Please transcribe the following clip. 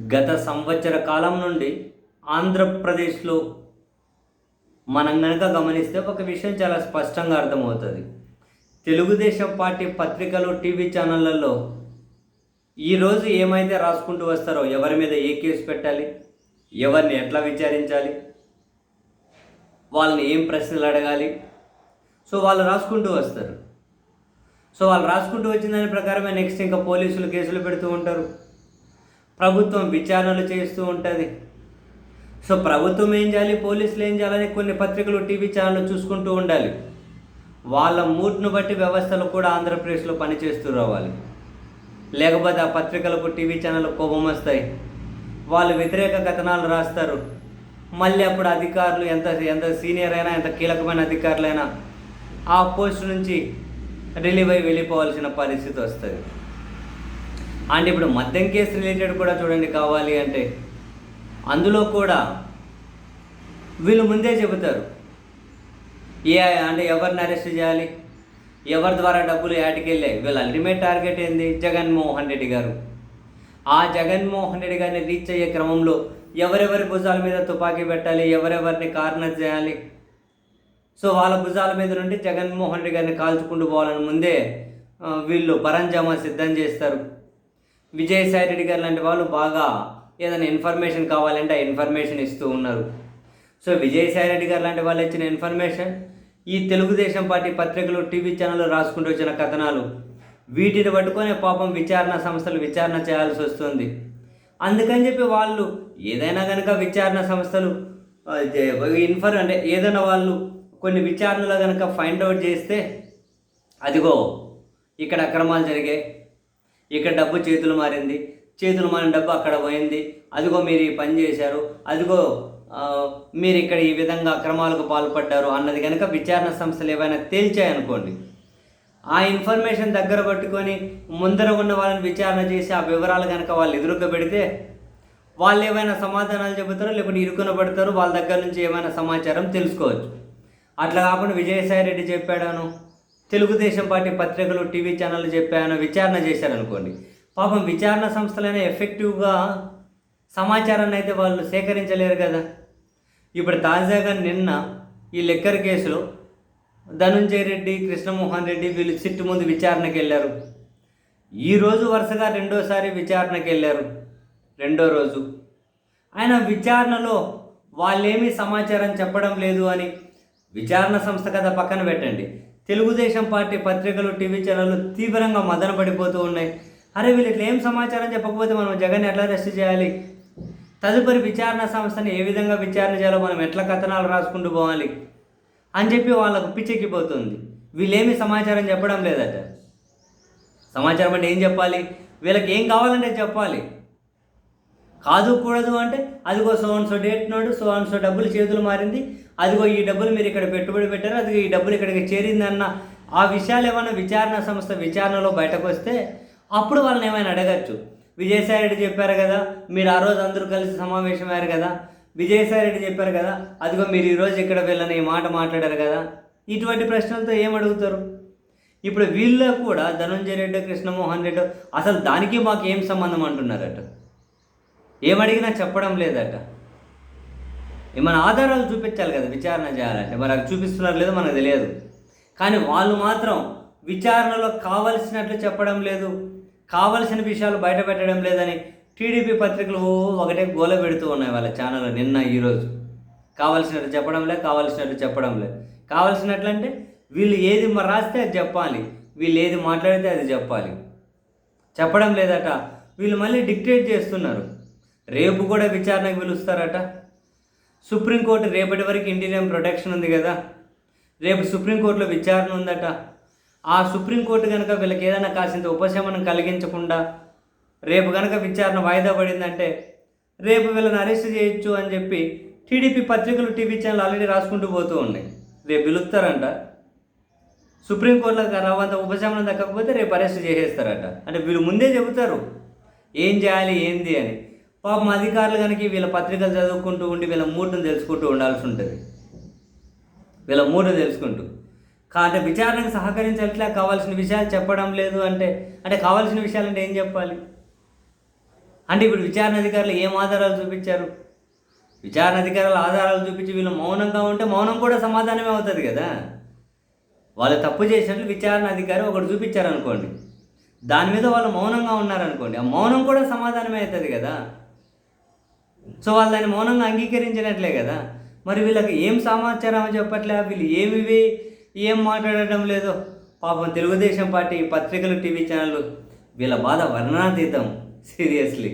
గత సంవత్సర కాలం నుండి ఆంధ్రప్రదేశ్లో మనం గనక గమనిస్తే ఒక విషయం చాలా స్పష్టంగా అర్థమవుతుంది. తెలుగుదేశం పార్టీ పత్రికలు, టీవీ ఛానళ్ళల్లో ఈరోజు ఏమైతే రాసుకుంటూ వస్తారో, ఎవరి మీద ఏ కేసు పెట్టాలి, ఎవరిని ఎట్లా విచారించాలి, వాళ్ళని ఏం ప్రశ్నలు అడగాలి, వాళ్ళు రాసుకుంటూ వస్తారు. వాళ్ళు రాసుకుంటూ వచ్చిన దాని ప్రకారమే నెక్స్ట్ ఇంకా పోలీసులు కేసులు పెడుతూ ఉంటారు, ప్రభుత్వం విచారణలు చేస్తూ ఉంటుంది. ప్రభుత్వం ఏం చేయాలి, పోలీసులు ఏం చేయాలని కొన్ని పత్రికలు, టీవీ ఛానళ్ళు చూసుకుంటూ ఉండాలి. వాళ్ళ మూడ్ను బట్టి వ్యవస్థలు కూడా ఆంధ్రప్రదేశ్లో పనిచేస్తూ రావాలి. లేకపోతే ఆ పత్రికలకు, టీవీ ఛానళ్ళకు కోపం వస్తాయి, వాళ్ళు వ్యతిరేక కథనాలు రాస్తారు. మళ్ళీ అప్పుడు అధికారులు ఎంత సీనియర్ అయినా, ఎంత కీలకమైన అధికారులైనా ఆ పోస్ట్ నుంచి రిలీవ్ అయి వెళ్ళిపోవాల్సిన పరిస్థితి వస్తుంది. అంటే ఇప్పుడు మద్యం కేసు రిలేటెడ్ కూడా చూడండి, కావాలి అంటే అందులో కూడా వీళ్ళు ముందే చెబుతారు అంటే ఎవరిని అరెస్ట్ చేయాలి, ఎవరి ద్వారా డబ్బులు యాటికెళ్ళాయి. వీళ్ళ అల్టిమేట్ టార్గెట్ ఏంది, జగన్మోహన్ రెడ్డి గారు. ఆ జగన్మోహన్ రెడ్డి గారిని రీచ్ అయ్యే క్రమంలో ఎవరెవరి భుజాల మీద తుపాకీ పెట్టాలి, ఎవరెవరిని కార్నర్ చేయాలి, వాళ్ళ భుజాల మీద నుండి జగన్మోహన్ రెడ్డి గారిని కాల్చుకుంటూ పోవాలని ముందే వీళ్ళు పరంజామా సిద్ధం చేస్తారు. విజయసాయి రెడ్డి గారు లాంటి వాళ్ళు బాగా ఏదైనా ఇన్ఫర్మేషన్ కావాలంటే ఆ ఇన్ఫర్మేషన్ ఇస్తూ ఉన్నారు. విజయసాయి రెడ్డి గారు లాంటి వాళ్ళు ఇచ్చిన ఇన్ఫర్మేషన్, ఈ తెలుగుదేశం పార్టీ పత్రికలు, టీవీ ఛానళ్ళు రాసుకుంటూ వచ్చిన కథనాలు, వీటిని పట్టుకొని పాపం విచారణ సంస్థలు విచారణ చేయాల్సి వస్తుంది. అందుకని చెప్పి వాళ్ళు ఏదైనా కనుక విచారణ సంస్థలు అంటే ఏదైనా వాళ్ళు కొన్ని విచారణలో కనుక ఫైండ్ అవుట్ చేస్తే, అదిగో ఇక్కడ అక్రమాలు జరిగాయి, ఇక్కడ డబ్బు చేతులు మారింది, చేతులు మారిన డబ్బు అక్కడ పోయింది, అదిగో మీరు ఈ పని చేశారు, అదిగో మీరు ఇక్కడ ఈ విధంగా అక్రమాలకు పాల్పడ్డారు అన్నది కనుక విచారణ సంస్థలు ఏవైనా తేల్చాయనుకోండి, ఆ ఇన్ఫర్మేషన్ దగ్గర పట్టుకొని ముందర ఉన్న వాళ్ళని విచారణ చేసి ఆ వివరాలు కనుక వాళ్ళు ఎదురుగా పెడితే వాళ్ళు ఏమైనా సమాధానాలు చెబుతారో, లేకుంటే ఇరుకున పడతారు, వాళ్ళ దగ్గర నుంచి ఏమైనా సమాచారం తెలుసుకోవచ్చు. అట్లా కాకుండా విజయసాయి రెడ్డి చెప్పాడాను, తెలుగుదేశం పార్టీ పత్రికలు, టీవీ ఛానళ్ళు చెప్పాను విచారణ చేశారనుకోండి, పాపం విచారణ సంస్థలైనా ఎఫెక్టివ్గా సమాచారాన్ని అయితే వాళ్ళు సేకరించలేరు కదా. ఇప్పుడు తాజాగా నిన్న ఈ లిక్కర్ కేసులో ధనుంజయ రెడ్డి, కృష్ణమోహన్ రెడ్డి వీళ్ళు సిట్టు ముందు విచారణకి వెళ్ళారు. ఈరోజు వరుసగా రెండోసారి విచారణకి వెళ్ళారు, రెండో రోజు. ఆయన విచారణలో వాళ్ళేమీ సమాచారం చెప్పడం లేదు అని విచారణ సంస్థ కథ పక్కన పెట్టండి, తెలుగుదేశం పార్టీ పత్రికలు, టీవీ ఛానళ్ళు తీవ్రంగా మదన పడిపోతూ ఉన్నాయి. అరే వీళ్ళు ఇట్లా ఏం సమాచారం చెప్పకపోతే మనం జగన్ ఎట్లా అరెస్ట్ చేయాలి, తదుపరి విచారణ సంస్థని ఏ విధంగా విచారణ చేయాలో మనం ఎట్లా కథనాలు రాసుకుంటూ పోవాలి అని చెప్పి వాళ్ళకు పిచ్చెక్కిపోతుంది. వీళ్ళేమీ సమాచారం చెప్పడం లేదట. సమాచారం అంటే ఏం చెప్పాలి, వీళ్ళకి ఏం కావాలంటే చెప్పాలి. కాదు కూడదు అంటే అదిగో సో డేట్ నోడు, సో డబ్బులు చేతులు మారింది, అదిగో ఈ డబ్బులు మీరు ఇక్కడ పెట్టుబడి పెట్టారు, అదిగో ఈ డబ్బులు ఇక్కడికి చేరిందన్న ఆ విషయాలు ఏమైనా విచారణ సంస్థ విచారణలో బయటకు వస్తే అప్పుడు వాళ్ళని ఏమైనా అడగచ్చు. విజయసాయి రెడ్డి చెప్పారు కదా, మీరు ఆ రోజు అందరూ కలిసి సమావేశమయ్యారు కదా, విజయసాయి రెడ్డి చెప్పారు కదా, అదిగో మీరు ఈరోజు ఇక్కడ వీళ్ళని ఈ మాట మాట్లాడారు కదా, ఇటువంటి ప్రశ్నలతో ఏం అడుగుతారు. ఇప్పుడు వీళ్ళు కూడా ధనుంజయ రెడ్డి, కృష్ణమోహన్ రెడ్డి అసలు దానికి మాకు ఏం సంబంధం అంటున్నారట. ఏమడిగినా చెప్పడం లేదట. ఏమైనా ఆధారాలు చూపించాలి కదా విచారణ చేయాలంటే, మరి అవి చూపిస్తున్నారు లేదో మనకు తెలియదు. కానీ వాళ్ళు మాత్రం విచారణలో కావలసినట్లు చెప్పడం లేదు, కావలసిన విషయాలు బయట పెట్టడం లేదని టీడీపీ పత్రికలు ఒకటే గోల పెడుతూ ఉన్నాయి వాళ్ళ ఛానల్ నిన్న ఈరోజు. కావలసినట్టు చెప్పడం లేదు, కావలసినట్టు చెప్పడం లేదు. కావలసినట్లు అంటే వీళ్ళు ఏది రాస్తే అది చెప్పాలి, వీళ్ళు ఏది మాట్లాడితే అది చెప్పాలి. చెప్పడం లేదట. వీళ్ళు మళ్ళీ డిక్టేట్ చేస్తున్నారు. రేపు కూడా విచారణకు పిలుస్తారట. సుప్రీంకోర్టు రేపటి వరకు ఇంటీరియం ప్రొటెక్షన్ ఉంది కదా, రేపు సుప్రీంకోర్టులో విచారణ ఉందట. ఆ సుప్రీంకోర్టు కనుక వీళ్ళకి ఏదైనా కాసింత ఉపశమనం కలిగించకుండా రేపు కనుక విచారణ వాయిదా పడిందంటే రేపు వీళ్ళని అరెస్ట్ చేయొచ్చు అని చెప్పి టీడీపీ పత్రికలు, టీవీ ఛానల్ ఆల్రెడీ రాసుకుంటూ పోతూ ఉన్నాయి. రేపు పిలుస్తారంట. సుప్రీంకోర్టులో రావంత ఉపశమనం దక్కకపోతే రేపు అరెస్ట్ చేసేస్తారట. అంటే వీళ్ళు ముందే చెబుతారు ఏం చేయాలి ఏంది అని. పాపం అధికారులు కనుక వీళ్ళ పత్రికలు చదువుకుంటూ ఉండి వీళ్ళ మూడ్ను తెలుసుకుంటూ ఉండాల్సి ఉంటుంది. వీళ్ళ మూడ్ను తెలుసుకుంటూ అంటే విచారణకు సహకరించట్లే, కావాల్సిన విషయాలు చెప్పడం లేదు అంటే కావాల్సిన విషయాలంటే ఏం చెప్పాలి అంటే ఇప్పుడు విచారణ అధికారులు ఏం ఆధారాలు చూపించారు? విచారణ అధికారులు ఆధారాలు చూపించి వీళ్ళు మౌనంగా ఉంటే మౌనం కూడా సమాధానమే అవుతుంది కదా. వాళ్ళు తప్పు చేసినట్లు విచారణ అధికారి ఒకటి చూపించారనుకోండి, దాని మీద వాళ్ళు మౌనంగా ఉన్నారనుకోండి, ఆ మౌనం కూడా సమాధానమే అవుతుంది కదా. సో వాళ్ళు దాన్ని మౌనంగా అంగీకరించినట్లే కదా. మరి వీళ్ళకి ఏం సమాచారం చెప్పట్లే, వీళ్ళు ఏం మాట్లాడటం లేదో. పాపం తెలుగుదేశం పార్టీ పత్రికలు, టీవీ ఛానళ్ళు వీళ్ళ బాధ వర్ణనాతీతం. సీరియస్లీ.